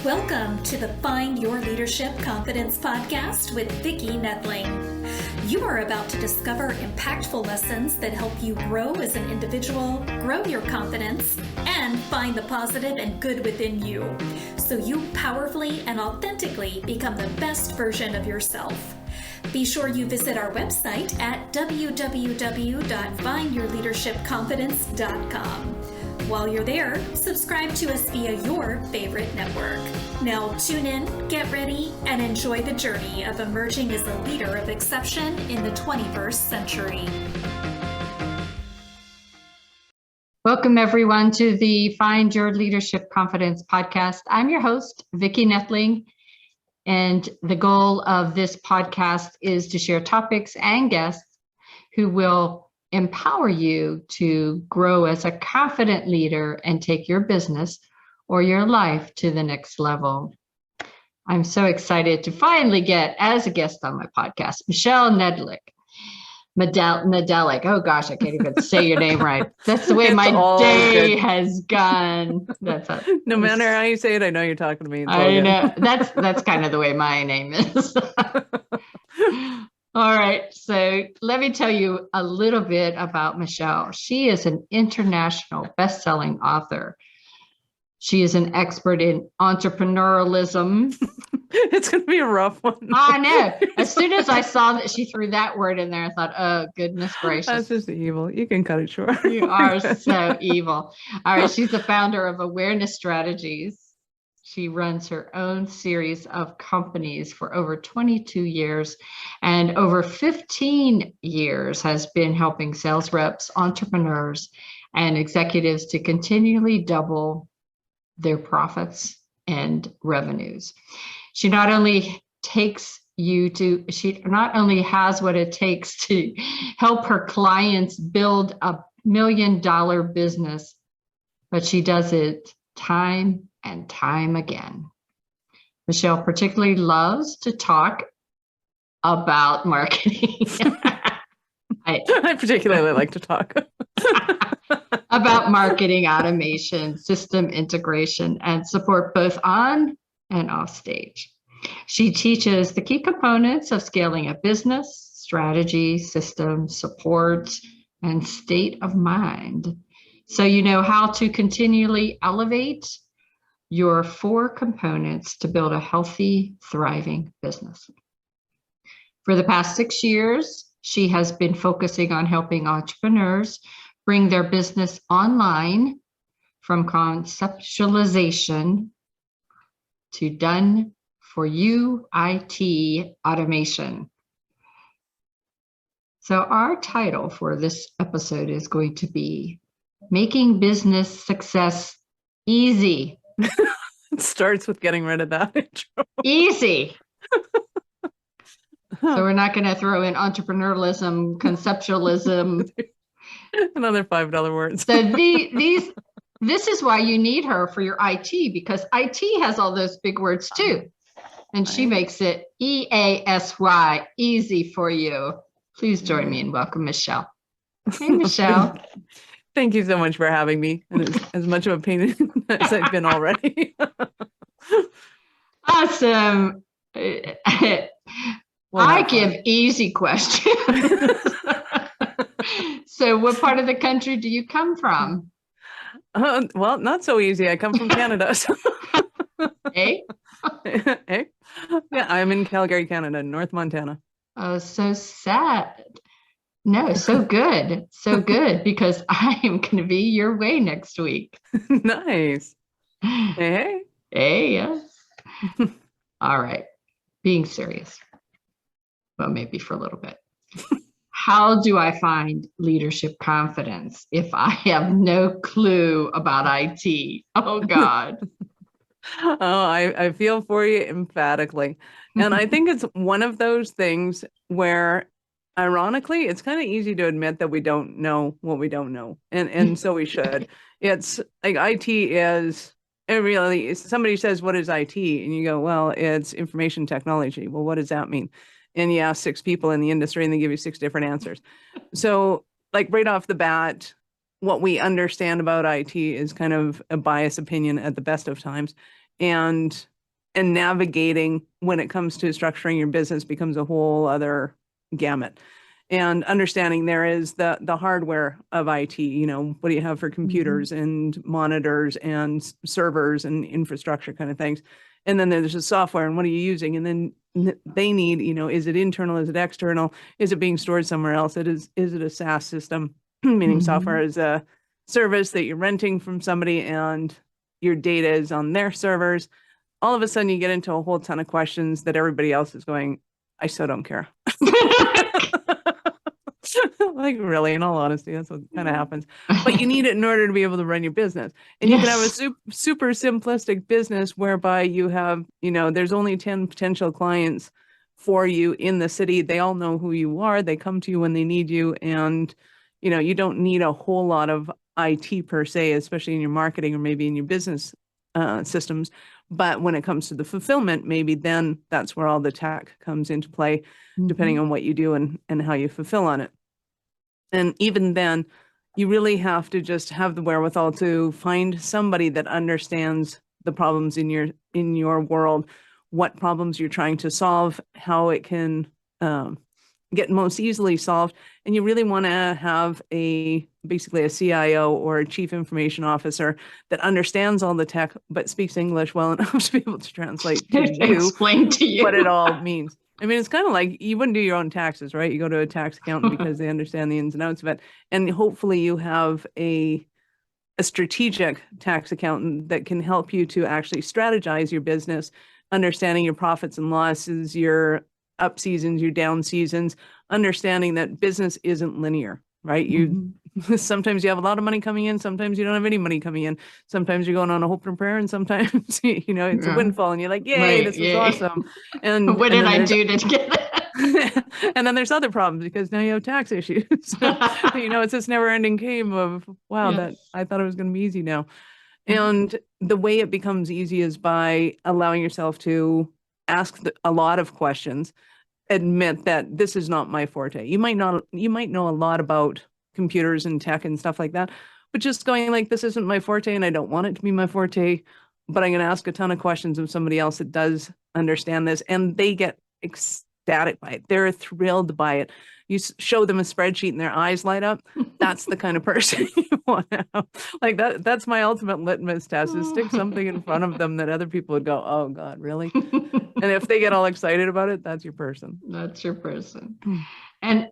Welcome to the Find Your Leadership Confidence podcast with Vicki Nedelec. You are about to discover impactful lessons that help you grow as an individual, grow your confidence, and find the positive and good within you, so you powerfully and authentically become the best version of yourself. Be sure you visit our website at www.findyourleadershipconfidence.com. While you're there, subscribe to us via your favorite network. Now tune in, get ready, and enjoy the journey of emerging as a leader of exception in the 21st century. Welcome, everyone, to the Find Your Leadership Confidence podcast. I'm your host, Vicki Nedelec, and the goal of this podcast is to share topics and guests who will empower you to grow as a confident leader and take your business or your life to the next level. I'm so excited to finally get as a guest on my podcast, Michelle Nedelec. Nedelec. Oh gosh, I can't even say your name right. That's the way my day has gone. No matter how you say it, I know you're talking to me. I know. That's kind of the way my name is. All right, so let me tell you a little bit about Michelle. She is an international bestselling author. She is an expert in entrepreneurialism. It's going to be a rough one. I know. As soon as I saw that she threw that word in there, I thought, oh, goodness gracious. That's just evil. You can cut it short. You are so evil. All right, she's the founder of Awareness Strategies. She runs her own series of companies for over 22 years and over 15 years has been helping sales reps, entrepreneurs, and executives to continually double their profits and revenues. She not only has what it takes to help her clients build $1 million business, but she does it time and time again. Michelle particularly loves to talk about marketing. I particularly like to talk about marketing automation, system integration, and support both on and off stage. She teaches the key components of scaling a business, strategy, system, support, and state of mind. So you know how to continually elevate your 4 components to build a healthy, thriving business. For the past 6 years, she has been focusing on helping entrepreneurs bring their business online from conceptualization to done for you IT automation. So our title for this episode is going to be Making Business Success Easy. It starts with getting rid of that intro. Easy. So we're not going to throw in entrepreneurialism, conceptualism. Another $5 words. So this is why you need her for your IT, because IT has all those big words too. And she makes it EASY, easy for you. Please join me and welcome Michelle. Hey, Michelle. Thank you so much for having me. And as much of a pain as I've been already. Awesome. I give easy questions. So what part of the country do you come from? Well, not so easy. I come from Canada. So. Hey? Hey? Yeah, I'm in Calgary, Canada, North Montana. Oh, so sad. No, so good. So good, because I am going to be your way next week. Nice. Hey. Hey, yes. All right. Being serious. Well, maybe for a little bit. How do I find leadership confidence if I have no clue about IT? Oh, God. Oh, I feel for you emphatically. And I think it's one of those things where, ironically, it's kind of easy to admit that we don't know what we don't know. And so we should. It's like IT is, it really is, somebody says, what is IT? And you go, well, it's information technology. Well, what does that mean? And you ask 6 people in the industry and they give you 6 different answers. So like right off the bat, what we understand about IT is kind of a biased opinion at the best of times. And and navigating when it comes to structuring your business becomes a whole other gamut. And understanding there is the hardware of IT, what do you have for computers and monitors and servers and infrastructure kind of things. And then there's the software and what are you using? And then they need, is it internal? Is it external? Is it being stored somewhere else? Is it a SaaS system? Meaning software is a service that you're renting from somebody and your data is on their servers. All of a sudden you get into a whole ton of questions that everybody else is going, I so don't care. Like, really, in all honesty, that's what kind of happens. But you need it in order to be able to run your business. And you can have a super simplistic business whereby you have, there's only 10 potential clients for you in the city. They all know who you are. They come to you when they need you. And, you don't need a whole lot of IT per se, especially in your marketing or maybe in your business systems. But when it comes to the fulfillment, maybe then that's where all the tech comes into play, depending on what you do and how you fulfill on it. And even then, you really have to just have the wherewithal to find somebody that understands the problems in your world, what problems you're trying to solve, how it can get most easily solved. And you really want to have basically a CIO or a chief information officer that understands all the tech, but speaks English well enough to be able to translate to you, explain to you what it all means. I mean, it's kind of like you wouldn't do your own taxes, right? You go to a tax accountant because they understand the ins and outs of it. And hopefully you have a strategic tax accountant that can help you to actually strategize your business, understanding your profits and losses, your up seasons, your down seasons, understanding that business isn't linear, right? Sometimes you have a lot of money coming in, sometimes you don't have any money coming in. Sometimes you're going on a hope and prayer, and sometimes it's a windfall, and you're like, "Yay, this is awesome!" And what did I do to get it? And then there's other problems because now you have tax issues. It's this never-ending game of that I thought it was going to be easy now. And the way it becomes easy is by allowing yourself to ask a lot of questions, admit that this is not my forte. You might know a lot about computers and tech and stuff like that, but just going like, this isn't my forte and I don't want it to be my forte, but I'm going to ask a ton of questions of somebody else that does understand this, and they get ecstatic by it. They're thrilled by it. You show them a spreadsheet and their eyes light up. That's the kind of person you want to have. Like that's my ultimate litmus test, is stick something in front of them that other people would go, oh God, really? And if they get all excited about it, that's your person. That's your person. And,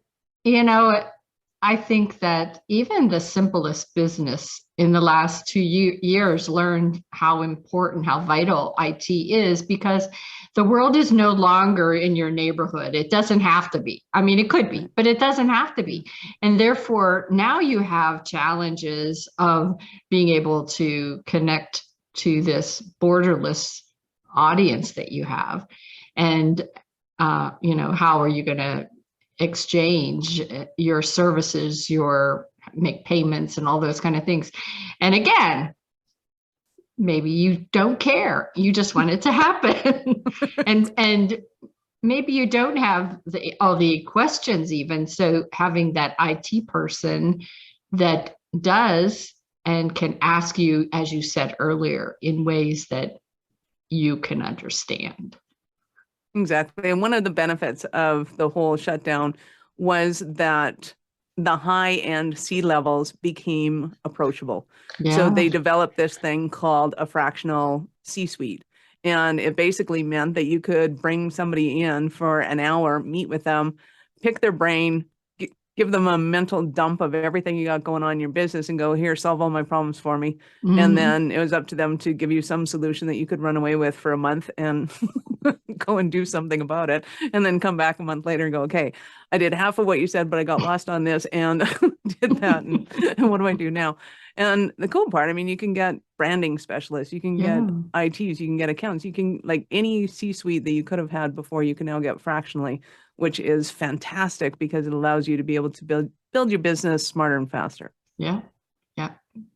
I think that even the simplest business in the last 2 years learned how important, how vital IT is, because the world is no longer in your neighborhood. It doesn't have to be. I mean, it could be, but it doesn't have to be. And therefore, now you have challenges of being able to connect to this borderless audience that you have. And, how are you going to exchange your services, make payments and all those kind of things. And again, maybe you don't care. You just want it to happen. and maybe you don't have all the questions even. So having that IT person that does and can ask you, as you said earlier, in ways that you can understand. Exactly. And one of the benefits of the whole shutdown was that the high-end C-levels became approachable. Yeah. So they developed this thing called a fractional C-suite. And it basically meant that you could bring somebody in for an hour, meet with them, pick their brain, give them a mental dump of everything you got going on in your business and go, here, solve all my problems for me. And then it was up to them to give you some solution that you could run away with for a month and go and do something about it. And then come back a month later and go, okay, I did half of what you said, but I got lost on this and did that. And what do I do now? And the cool part, I mean, you can get branding specialists, you can get ITs, you can get accounts, you can, like, any C-suite that you could have had before, you can now get fractionally, which is fantastic because it allows you to be able to build your business smarter and faster. Yeah.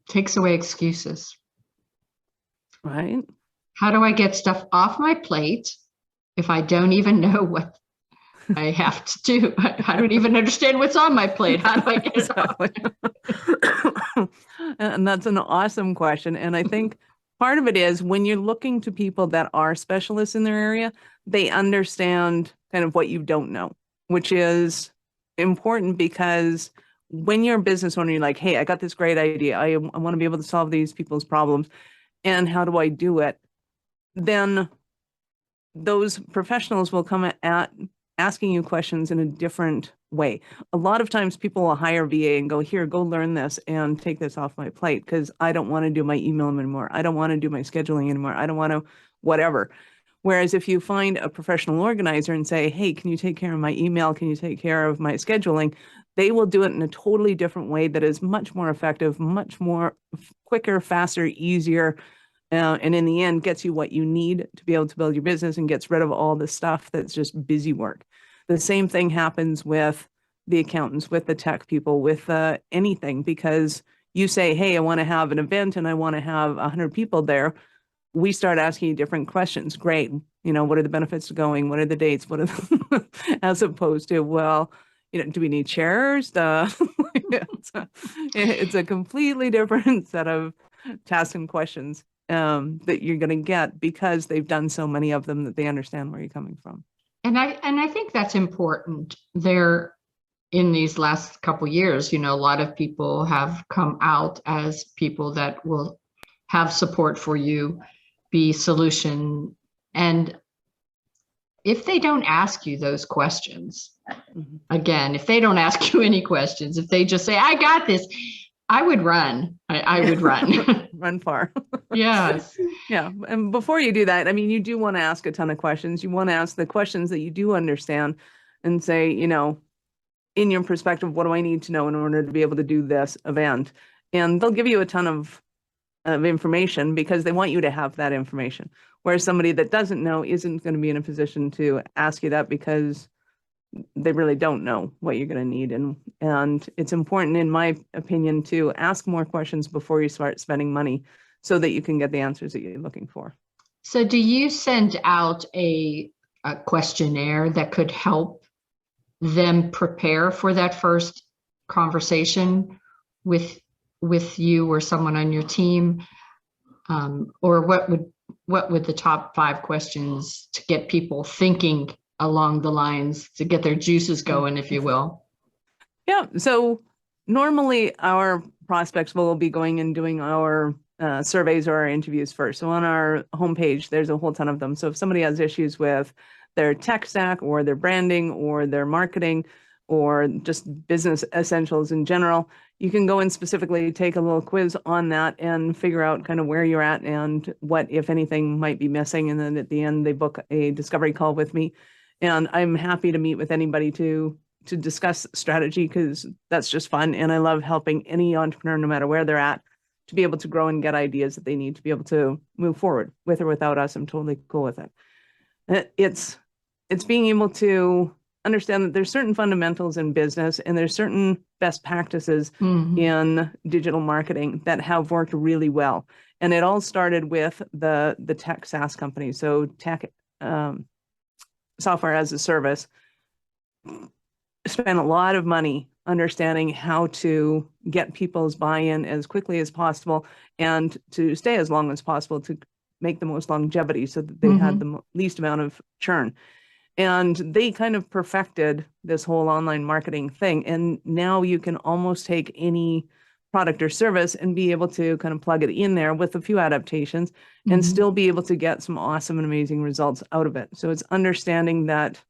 Takes away excuses. Right. How do I get stuff off my plate if I don't even know what I have to do? I don't even understand what's on my plate. How do I get it off? And that's an awesome question. And I think part of it is when you're looking to people that are specialists in their area, they understand kind of what you don't know, which is important because when you're a business owner, you're like, hey, I got this great idea. I want to be able to solve these people's problems. And how do I do it? Then those professionals will come at asking you questions in a different way. A lot of times people will hire VA and go, here, go learn this and take this off my plate because I don't want to do my email anymore. I don't want to do my scheduling anymore. I don't want to whatever. Whereas if you find a professional organizer and say, hey, can you take care of my email? Can you take care of my scheduling? They will do it in a totally different way that is much more effective, much more quicker, faster, easier, and in the end gets you what you need to be able to build your business and gets rid of all the stuff that's just busy work. The same thing happens with the accountants, with the tech people, with anything, because you say, hey, I want to have an event and I want to have 100 people there. We start asking you different questions. Great. What are the benefits of going? What are the dates? What are the, as opposed to, well, do we need chairs? It's a completely different set of tasks and questions that you're going to get because they've done so many of them that they understand where you're coming from. And I think that's important. There, in these last couple years, a lot of people have come out as people that will have support for you, be solution. And if they don't ask you those questions, again, if they don't ask you any questions, if they just say, I got this, I would run. I would run. Run far. Yes. Yeah. And before you do that, you do want to ask a ton of questions. You want to ask the questions that you do understand and say, in your perspective, what do I need to know in order to be able to do this event? And they'll give you a ton of information because they want you to have that information. Whereas somebody that doesn't know isn't going to be in a position to ask you that because they really don't know what you're going to need. And it's important, in my opinion, to ask more questions before you start spending money so that you can get the answers that you're looking for. So do you send out a questionnaire that could help them prepare for that first conversation with you or someone on your team? Or what would the top 5 questions to get people thinking along the lines, to get their juices going, if you will? Yeah. So normally our prospects will be going and doing our surveys or our interviews first. So on our homepage, there's a whole ton of them. So if somebody has issues with their tech stack or their branding or their marketing or just business essentials in general, you can go and specifically take a little quiz on that and figure out kind of where you're at and what, if anything, might be missing. And then at the end, they book a discovery call with me. And I'm happy to meet with anybody to discuss strategy because that's just fun. And I love helping any entrepreneur, no matter where they're at, to be able to grow and get ideas that they need to be able to move forward with or without us. I'm totally cool with it. It's being able to understand that there's certain fundamentals in business and there's certain best practices in digital marketing that have worked really well. And it all started with the tech SaaS companies. So tech software as a service spent a lot of money understanding how to get people's buy-in as quickly as possible and to stay as long as possible to make the most longevity so that they had the least amount of churn. And they kind of perfected this whole online marketing thing. And now you can almost take any product or service and be able to kind of plug it in there with a few adaptations and still be able to get some awesome and amazing results out of it. So it's understanding that,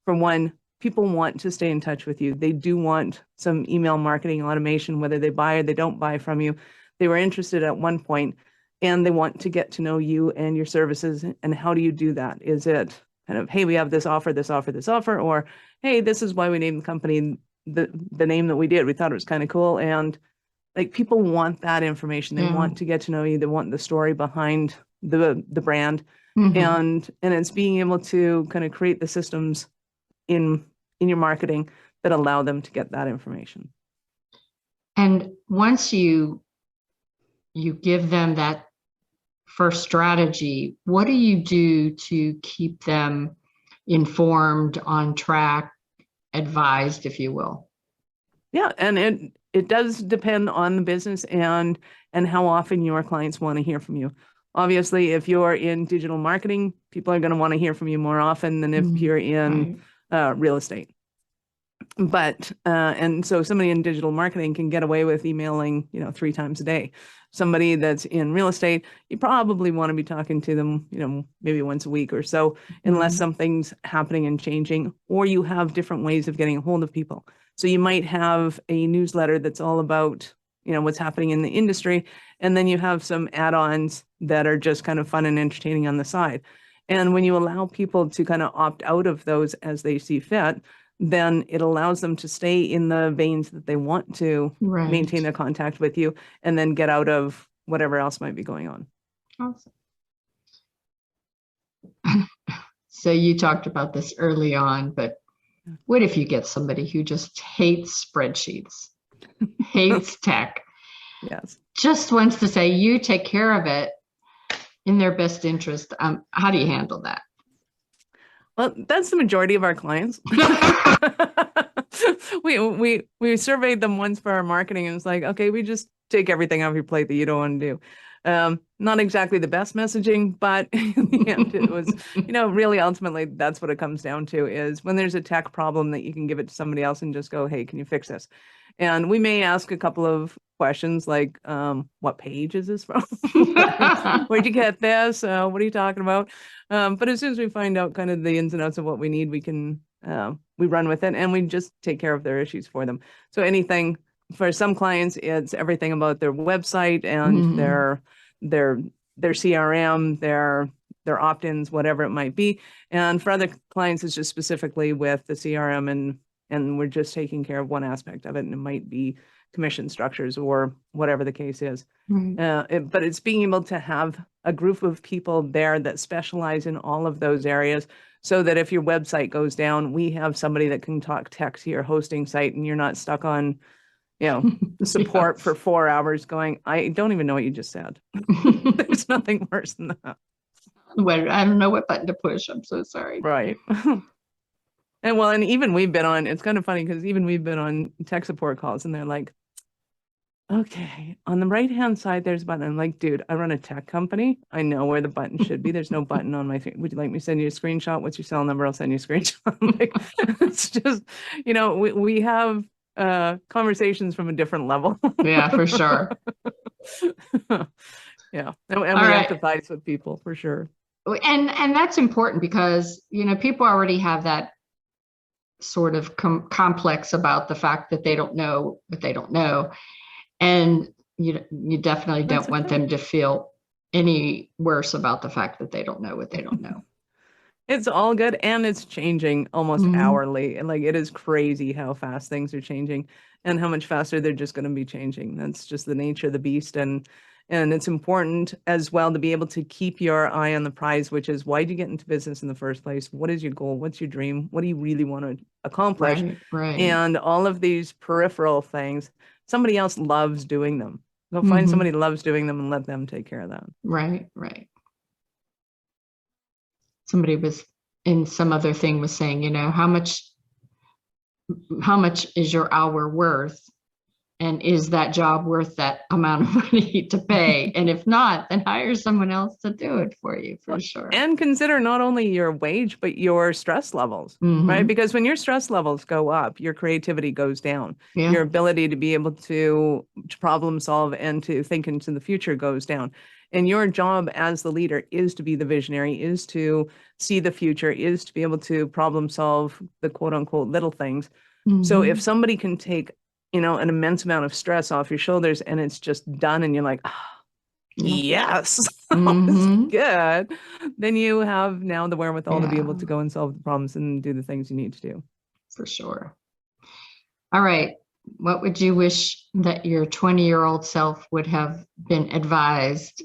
for one, people want to stay in touch with you. They do want some email marketing automation, whether they buy or they don't buy from you. They were interested at one point and they want to get to know you and your services. And how do you do that? Is it kind of, hey, we have this offer, this offer, this offer, or hey, this is why we named the company the name that we did. We thought it was kind of cool. And like, people want that information. They want to get to know you. They want the story behind the brand. And it's being able to kind of create the systems in your marketing that allow them to get that information. And once you give them that first strategy, what do you do to keep them informed, on track, advised, if you will? Yeah, and it does depend on the business and how often your clients want to hear from you. Obviously, if you're in digital marketing, people are going to want to hear from you more often than if you're in real estate. But, and so somebody in digital marketing can get away with emailing, 3 times a day. Somebody that's in real estate, you probably want to be talking to them, maybe once a week or so, unless something's happening and changing, or you have different ways of getting a hold of people. So you might have a newsletter that's all about, what's happening in the industry. And then you have some add-ons that are just kind of fun and entertaining on the side. And when you allow people to kind of opt out of those as they see fit, then it allows them to stay in the veins that they want to maintain their contact with you, and then get out of whatever else might be going on. Awesome. So you talked about this early on, but what if you get somebody who just hates spreadsheets, hates tech, just wants to say, you take care of it in their best interest? How do you handle that? Well, that's the majority of our clients. We surveyed them once for our marketing, and it's like, okay, we just take everything off your plate that you don't want to do. Not exactly the best messaging, but in the end, it was, really ultimately that's what it comes down to, is when there's a tech problem that you can give it to somebody else and just go, hey, can you fix this? And we may ask a couple of questions like, what page is this from? Where'd you get this? What are you talking about? But as soon as we find out kind of the ins and outs of what we need, we can, we run with it, and we just take care of their issues for them. So anything, for some clients, it's everything about their website and their CRM, their opt-ins, whatever it might be. And for other clients, it's just specifically with the CRM, and we're just taking care of one aspect of it, and it might be commission structures or whatever the case is. But it's being able to have a group of people there that specialize in all of those areas, so that if your website goes down, we have somebody that can talk tech to your hosting site, and you're not stuck on, support for 4 hours going, I don't even know what you just said. There's nothing worse than that. Well, I don't know what button to push. I'm so sorry. Right. And even we've been on, it's kind of funny because even we've been on tech support calls, and they're like, okay, on the right-hand side, there's a button. I'm like, dude, I run a tech company. I know where the button should be. There's no button on my thing. Would you like me to send you a screenshot? What's your cell number? I'll send you a screenshot. Like, it's just, we have conversations from a different level. Yeah, for sure. Yeah. And we empathize with people for sure. And that's important because, people already have that sort of complex about the fact that they don't know what they don't know. And you definitely don't want them to feel any worse about the fact that they don't know what they don't know. It's all good, and it's changing almost hourly. And like, it is crazy how fast things are changing, and how much faster they're just going to be changing. That's just the nature of the beast. And it's important as well to be able to keep your eye on the prize, which is, why did you get into business in the first place? What is your goal? What's your dream? What do you really want to accomplish? Right. And all of these peripheral things, somebody else loves doing them. Go find somebody who loves doing them and let them take care of that. Right. Somebody was in some other thing was saying, how much is your hour worth? And is that job worth that amount of money to pay? And if not, then hire someone else to do it for you, for sure. And consider not only your wage, but your stress levels, right? Because when your stress levels go up, your creativity goes down. Yeah. Your ability to be able to problem solve and to think into the future goes down. And your job as the leader is to be the visionary, is to see the future, is to be able to problem solve the quote unquote little things. So if somebody can take, an immense amount of stress off your shoulders, and it's just done, and you're like, yes, good, then you have now the wherewithal to be able to go and solve the problems and do the things you need to do. For sure. All right. What would you wish that your 20-year-old self would have been advised?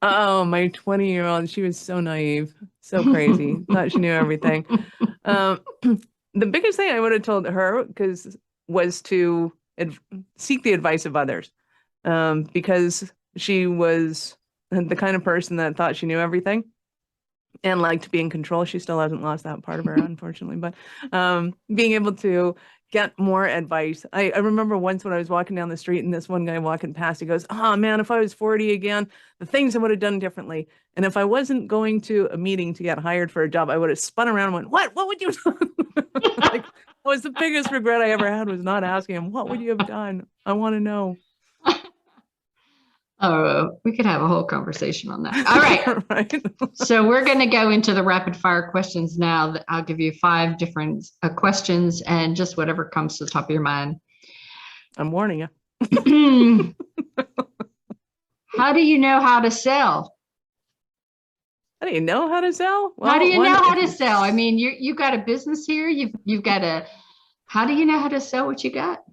Oh, my 20-year-old, she was so naive, so crazy, thought she knew everything. The biggest thing I would have told her was to seek the advice of others, because she was the kind of person that thought she knew everything. and like to be in control. She still hasn't lost that part of her, unfortunately, but being able to get more advice. I remember once when I was walking down the street and this one guy walking past, he goes, "Oh man, if I was 40 again, the things I would have done differently. And if I wasn't going to a meeting to get hired for a job, I would have spun around and went, what would you do?" Like, that was the biggest regret I ever had, was not asking him, what would you have done? I want to know. Oh, we could have a whole conversation on that. All right. Right. So we're going to go into the rapid fire questions now. I'll give you 5 different questions and just whatever comes to the top of your mind. I'm warning you. How do you know how to sell? How do you know how to sell? Well, how do you know how to sell? I mean, you got a business here. You've got a. How do you know how to sell what you got?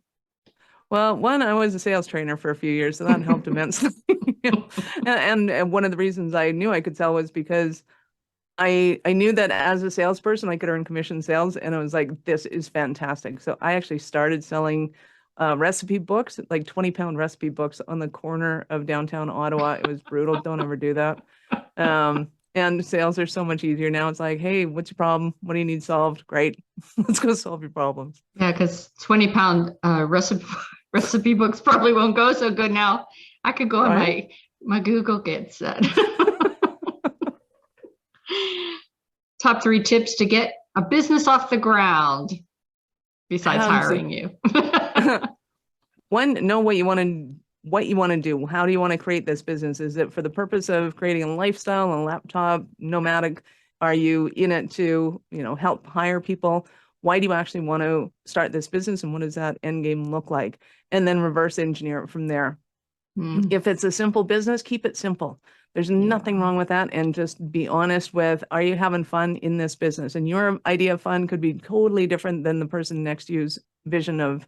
Well, one, I was a sales trainer for a few years, so that helped immensely. And one of the reasons I knew I could sell was because I knew that as a salesperson, I could earn commission sales, and I was like, this is fantastic. So I actually started selling recipe books, like 20-pound recipe books on the corner of downtown Ottawa. It was brutal. Don't ever do that. And sales are so much easier now. It's like, hey, what's your problem? What do you need solved? Great. Let's go solve your problems. Yeah, because 20-pound recipe books probably won't go so good now. I could go on my Google gets that. Top 3 tips to get a business off the ground besides hiring you. One, know what you want to do. How do you want to create this business? Is it for the purpose of creating a lifestyle, a laptop, nomadic? Are you in it to, help hire people? Why do you actually want to start this business, and what does that end game look like? And then reverse engineer it from there. If it's a simple business, keep it simple. There's nothing wrong with that. And just be honest with, are you having fun in this business? And your idea of fun could be totally different than the person next to you's vision of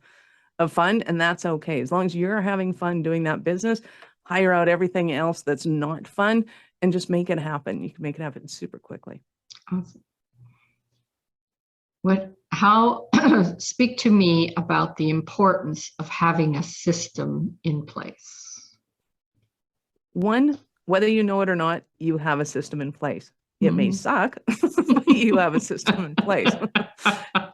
fun. And that's okay. As long as you're having fun doing that business, hire out everything else that's not fun and just make it happen. You can make it happen super quickly. Awesome. Speak to me about the importance of having a system in place. One, whether you know it or not, you have a system in place. It may suck, but you have a system in place.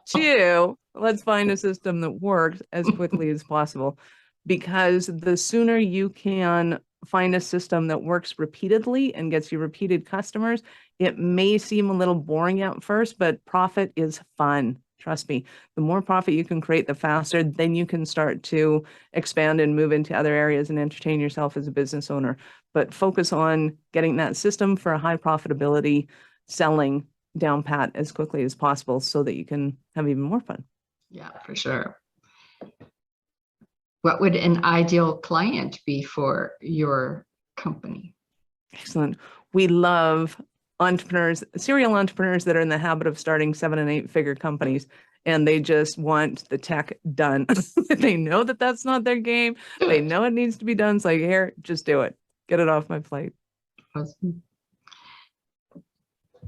2, let's find a system that works as quickly as possible, because the sooner you can find a system that works repeatedly and gets you repeated customers, it may seem a little boring at first, but profit is fun. Trust me, the more profit you can create, the faster, then you can start to expand and move into other areas and entertain yourself as a business owner. But focus on getting that system for a high profitability selling down pat as quickly as possible so that you can have even more fun. Yeah, for sure. What would an ideal client be for your company? Excellent. We love entrepreneurs, serial entrepreneurs that are in the habit of starting 7- and 8-figure companies, and they just want the tech done. They know that that's not their game. They know it needs to be done. It's like, here, just do it. Get it off my plate. Awesome.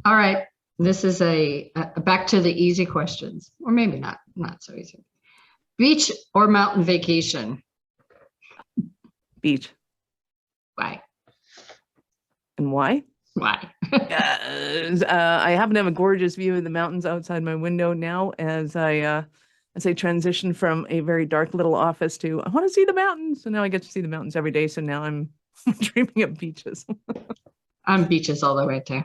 All right. This is a back to the easy questions, or maybe not so easy. Beach or mountain vacation? Beach. Why? And why? Why? I happen to have a gorgeous view of the mountains outside my window now as I transition from a very dark little office to, I want to see the mountains. So now I get to see the mountains every day. So now I'm dreaming of beaches. I'm beaches all the way too.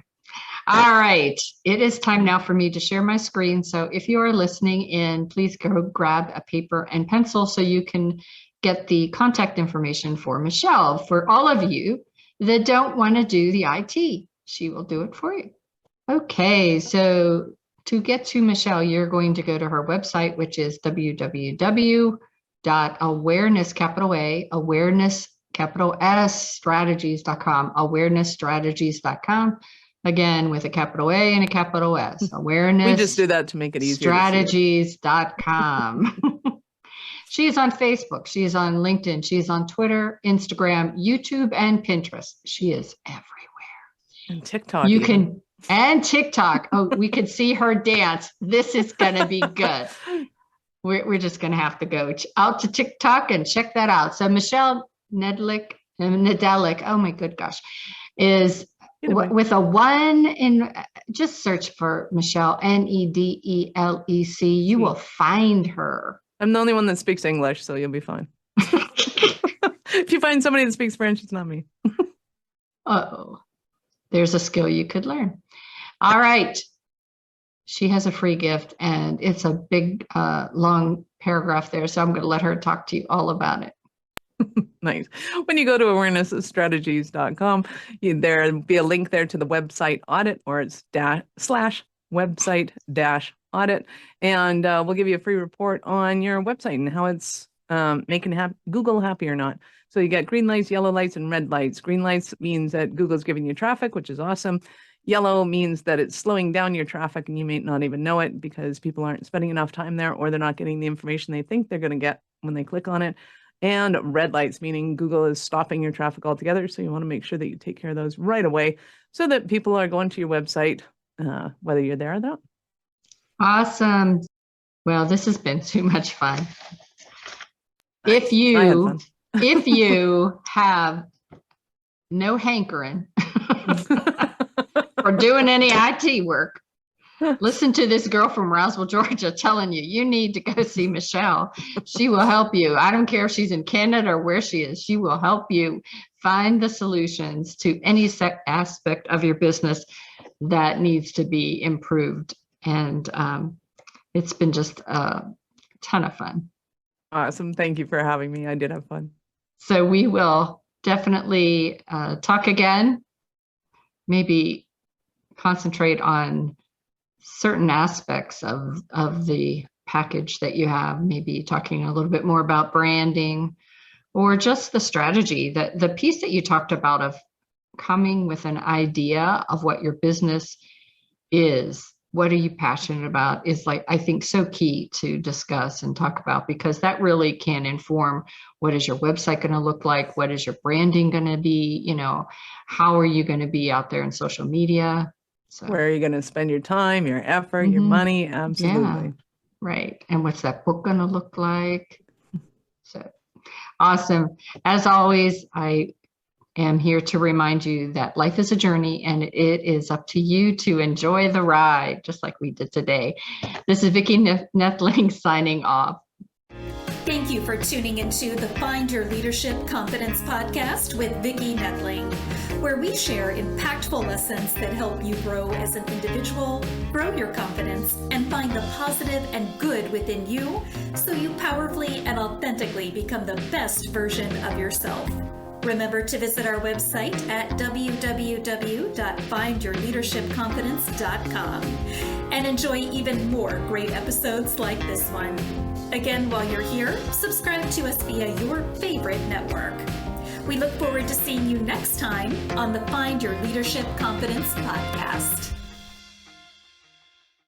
All right. It is time now for me to share my screen. So if you are listening in, please go grab a paper and pencil so you can get the contact information for Michelle. For all of you that don't want to do the IT, she will do it for you. Okay. So to get to Michelle, you're going to go to her website, which is awareness.strategies.com, awarenessstrategies.com. Again, with a capital A and a capital S, awareness. We just do that to make it easier. Strategies.com. She is on Facebook. She is on LinkedIn. She is on Twitter, Instagram, YouTube, and Pinterest. She is everywhere. And TikTok. And TikTok. Oh, we could see her dance. This is going to be good. We're just going to have to go out to TikTok and check that out. So Michelle Nedelec, oh my good gosh, is Either way. with a 1 in, just search for Michelle, Nedelec. You will find her. I'm the only one that speaks English, so you'll be fine. If you find somebody that speaks French, it's not me. Oh, there's a skill you could learn. All right. She has a free gift, and it's a big, long paragraph there. So I'm going to let her talk to you all about it. Nice. When you go to awarenessstrategies.com, there'll be a link there to the website audit, or it's /website-audit. And we'll give you a free report on your website and how it's making Google happy or not. So you get green lights, yellow lights, and red lights. Green lights means that Google's giving you traffic, which is awesome. Yellow means that it's slowing down your traffic and you may not even know it because people aren't spending enough time there, or they're not getting the information they think they're going to get when they click on it. And red lights, meaning Google is stopping your traffic altogether. So you want to make sure that you take care of those right away so that people are going to your website, whether you're there or not. Awesome. Well, this has been too much fun. If I had fun. if you have no hankering for doing any IT work, listen to this girl from Roswell, Georgia, telling you need to go see Michelle. She will help you. I don't care if she's in Canada or where she is. She will help you find the solutions to any aspect of your business that needs to be improved. And it's been just a ton of fun. Awesome. Thank you for having me. I did have fun. So we will definitely talk again, maybe concentrate on certain aspects of the package that you have, maybe talking a little bit more about branding or just the strategy, that the piece that you talked about of coming with an idea of what your business is. What are you passionate about is, like, I think, so key to discuss and talk about, because that really can inform what is your website going to look like? What is your branding going to be? How are you going to be out there in social media? So, where are you going to spend your time, your effort, your money? Absolutely. Yeah, right. And what's that book going to look like? So awesome. As always, I am here to remind you that life is a journey and it is up to you to enjoy the ride, just like we did today. This is Vicki Netling signing off. Thank you for tuning into the Find Your Leadership Confidence podcast with Vicki Netling, where we share impactful lessons that help you grow as an individual, grow your confidence, and find the positive and good within you so you powerfully and authentically become the best version of yourself. Remember to visit our website at www.findyourleadershipconfidence.com and enjoy even more great episodes like this one. Again, while you're here, subscribe to us via your favorite network. We look forward to seeing you next time on the Find Your Leadership Confidence podcast.